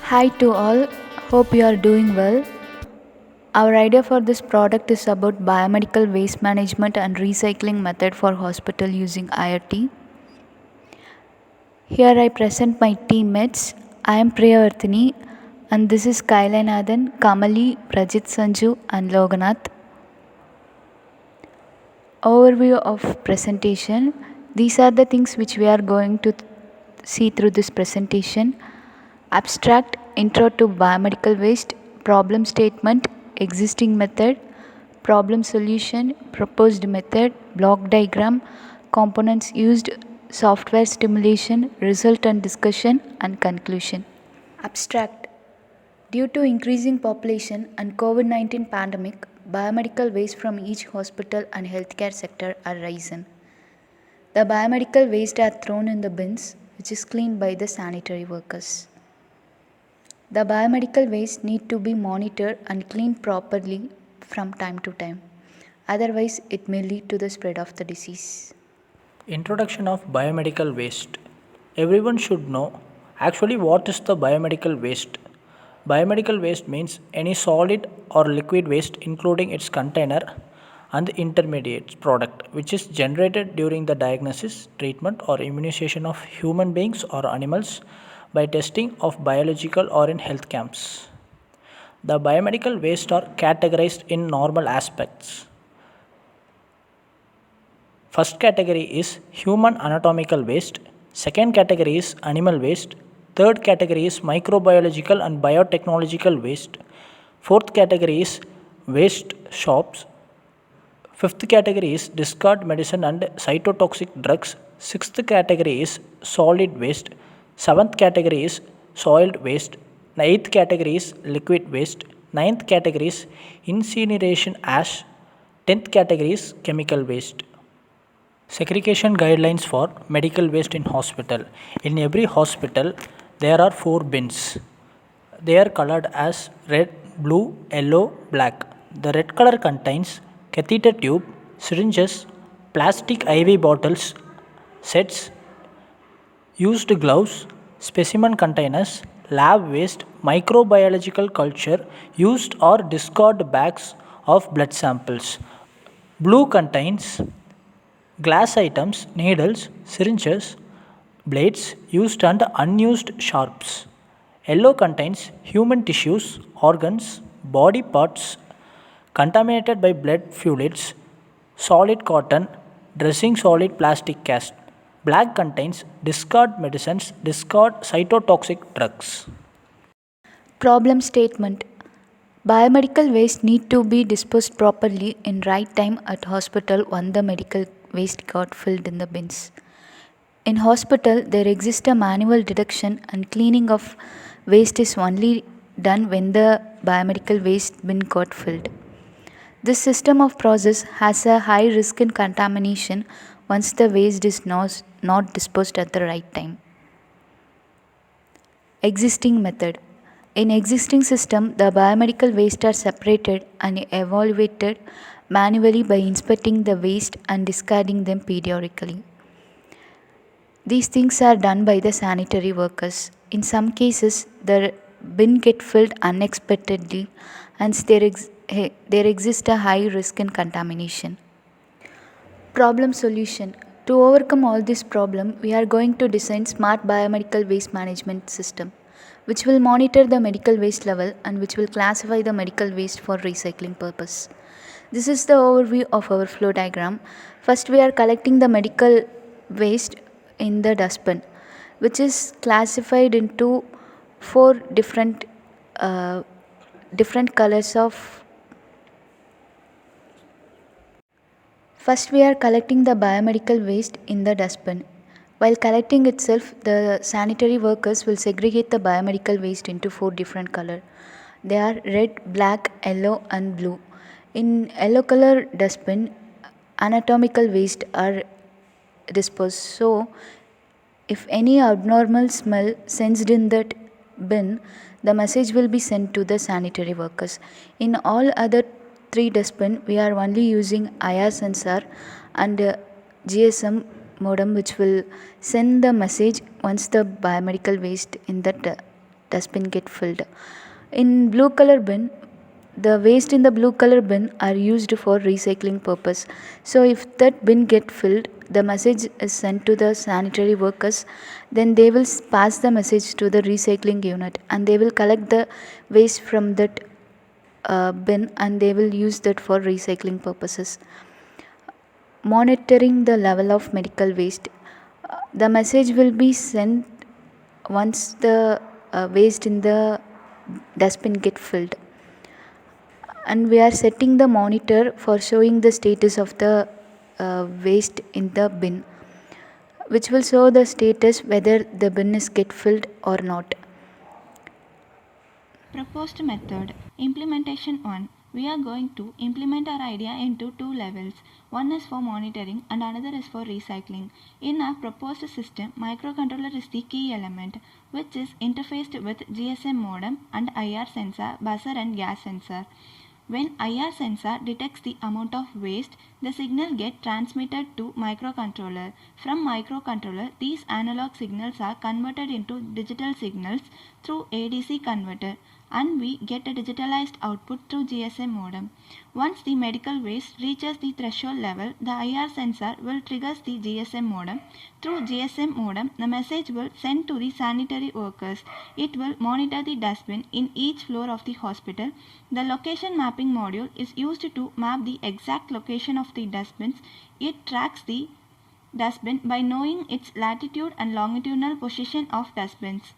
Hi to all, hope you are doing well. Our idea for this product is about biomedical waste management and recycling method for hospital using IoT. Here I present my teammates. I am Priyavartini and this is Kailanathan, Kamali, Prajit Sanju and Loganath. Overview of presentation. These are the things which we are going to see through this presentation. Abstract, intro to biomedical waste, problem statement, existing method, problem solution, proposed method, block diagram, components used, software stimulation, result and discussion, and conclusion. Abstract. Due to increasing population and COVID-19 pandemic, biomedical waste from each hospital and healthcare sector are risen. The biomedical waste are thrown in the bins, which is cleaned by the sanitary workers. The biomedical waste need to be monitored and cleaned properly from time to time. Otherwise, it may lead to the spread of the disease. Introduction of biomedical waste. Everyone should know actually what is the biomedical waste. Biomedical waste means any solid or liquid waste including its container and the intermediate product which is generated during the diagnosis, treatment or immunization of human beings or animals by testing of biological or in health camps. The biomedical waste are categorized in normal aspects. First category is human anatomical waste, second category is animal waste, third category is microbiological and biotechnological waste, fourth category is waste shops, fifth category is discard medicine and cytotoxic drugs, sixth category is solid waste, seventh category is soiled waste, eighth category is liquid waste, ninth category is incineration ash, tenth category is chemical waste. Segregation guidelines for medical waste in hospital. In every hospital, there are 4 bins. They are colored as red, blue, yellow, black. The red color contains catheter tube, syringes, plastic IV bottles, sets, used gloves, specimen containers, lab waste, microbiological culture, used or discard bags of blood samples. Blue contains glass items, needles, syringes, blades, used and unused sharps. Yellow contains human tissues, organs, body parts contaminated by blood fluids, solid cotton, dressing solid plastic cast. Black contains discard medicines, discard cytotoxic drugs. Problem statement. Biomedical waste need to be disposed properly in right time at hospital when the medical waste got filled in the bins. In hospital, there exists a manual detection and cleaning of waste is only done when the biomedical waste bin got filled. This system of process has a high risk in contamination once the waste is not disposed at the right time. Existing method. In existing system, the biomedical waste are separated and evaluated manually by inspecting the waste and discarding them periodically. These things are done by the sanitary workers. In some cases, the bin get filled unexpectedly and there exists a high risk in contamination. Problem solution. To overcome all this problem, we are going to design smart biomedical waste management system which will monitor the medical waste level and which will classify the medical waste for recycling purpose. This is the overview of our flow diagram. First we are collecting the medical waste in the dustbin which is classified into four different colors of. First, we are collecting the biomedical waste in the dustbin. While collecting itself, the sanitary workers will segregate the biomedical waste into four different colors. They are red, black, yellow, and blue. In yellow color dustbin, anatomical waste are disposed. So, if any abnormal smell sensed in that bin, the message will be sent to the sanitary workers. In all other three dustbin, we are only using IR sensor and GSM modem which will send the message once the biomedical waste in that dustbin get filled. In blue color bin, the waste in the blue color bin are used for recycling purpose. So if that bin get filled, the message is sent to the sanitary workers, then they will pass the message to the recycling unit and they will collect the waste from that bin and they will use that for recycling purposes. Monitoring the level of medical waste. The message will be sent once the waste in the dustbin get filled, and we are setting the monitor for showing the status of the waste in the bin, which will show the status whether the bin is get filled or not. Proposed method. Implementation 1. We are going to implement our idea into two levels. One is for monitoring and another is for recycling. In our proposed system, microcontroller is the key element, which is interfaced with GSM modem and IR sensor, buzzer and gas sensor. When IR sensor detects the amount of waste, the signal gets transmitted to microcontroller. From microcontroller, these analog signals are converted into digital signals through ADC converter, and we get a digitalized output through GSM modem. Once the medical waste reaches the threshold level, the IR sensor will trigger the GSM modem. Through GSM modem, the message will send to the sanitary workers. It will monitor the dustbin in each floor of the hospital. The location mapping module is used to map the exact location of the dustbins. It tracks the dustbin by knowing its latitude and longitudinal position of dustbins.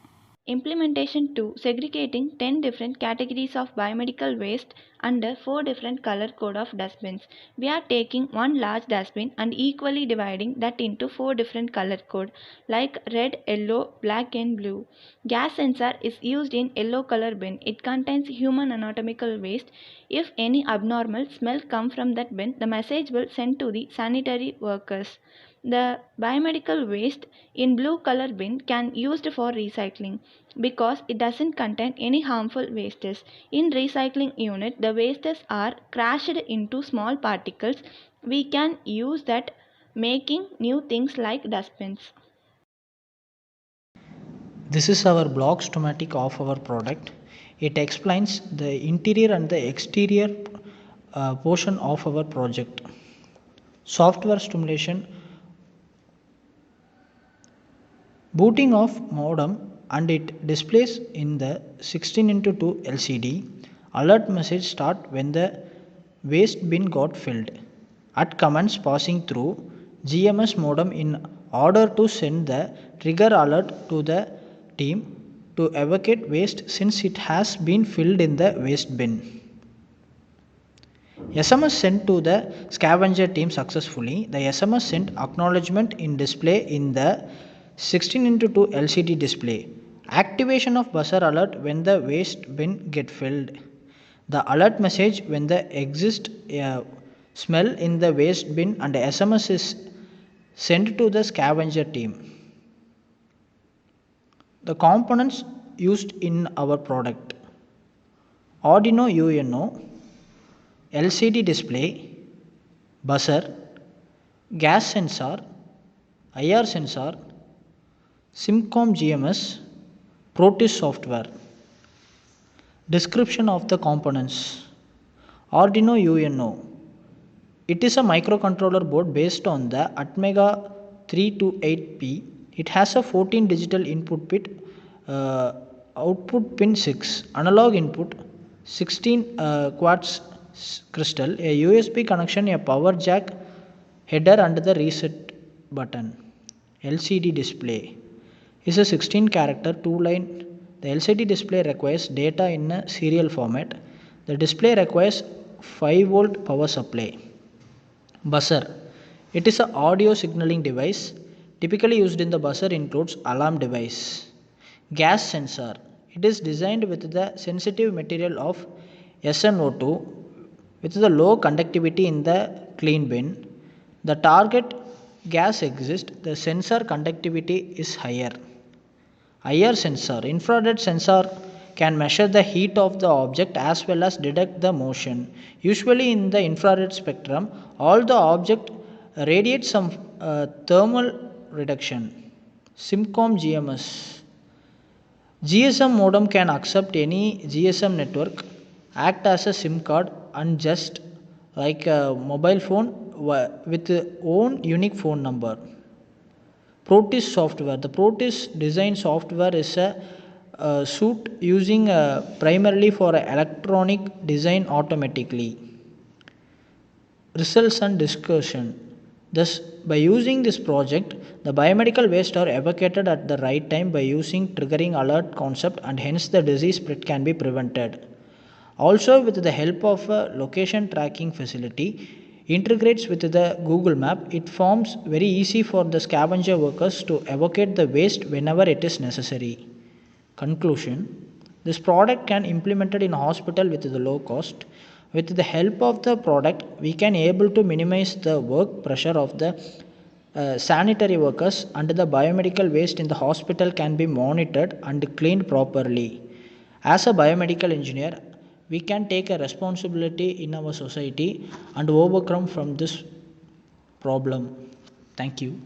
Implementation 2. Segregating 10 different categories of biomedical waste under 4 different color code of dustbins. We are taking one large dustbin and equally dividing that into 4 different color code like red, yellow, black and blue. Gas sensor is used in yellow color bin. It contains human anatomical waste. If any abnormal smell come from that bin, the message will send to the sanitary workers. The biomedical waste in blue color bin can used for recycling because it doesn't contain any harmful wastes. In recycling unit, the wastes are crushed into small particles. We can use that making new things like dustbins. This is our block schematic of our product. It explains the interior and the exterior portion of our project. Software stimulation, booting of modem and it displays in the 16:2 LCD. Alert message start when the waste bin got filled. At commands passing through GMS modem in order to send the trigger alert to the team to evacuate waste since it has been filled in the waste bin. SMS sent to the scavenger team successfully. The SMS sent acknowledgement in display in the 16:2 LCD display. Activation of buzzer alert when the waste bin get filled. The alert message when the exist smell in the waste bin and SMS is sent to the scavenger team. The components used in our product: Arduino UNO, LCD display, buzzer, gas sensor, IR sensor, Simcom GMS, Proteus software. Description of the components: Arduino UNO. It is a microcontroller board based on the Atmega 328P. It has a 14 digital input bit, output pin 6, analog input, 16 quartz crystal, a USB connection, a power jack, header and the reset button. LCD display is a 16 character 2 line. The LCD display requires data in a serial format. The display requires 5-volt power supply. Buzzer. It is an audio signaling device. Typically used in the buzzer includes alarm device. Gas sensor. It is designed with the sensitive material of SnO2 with the low conductivity in the clean bin. The target gas exists, the sensor conductivity is higher. IR sensor. Infrared sensor can measure the heat of the object as well as detect the motion. Usually in the infrared spectrum, all the object radiates some thermal reduction. Simcom GMS. GSM modem can accept any GSM network, act as a SIM card, and just like a mobile phone with its own unique phone number. Protis software. The Protis design software is a suite using primarily for electronic design automatically. Results and discussion. Thus, by using this project, the biomedical waste are evacuated at the right time by using triggering alert concept, and hence the disease spread can be prevented. Also, with the help of a location tracking facility, integrates with the Google Map, it forms very easy for the scavenger workers to evacuate the waste whenever it is necessary. Conclusion. This product can implemented in hospital with the low cost. With the help of the product, we can able to minimize the work pressure of the sanitary workers, and the biomedical waste in the hospital can be monitored and cleaned properly. As a biomedical engineer, we can take a responsibility in our society and overcome from this problem. Thank you.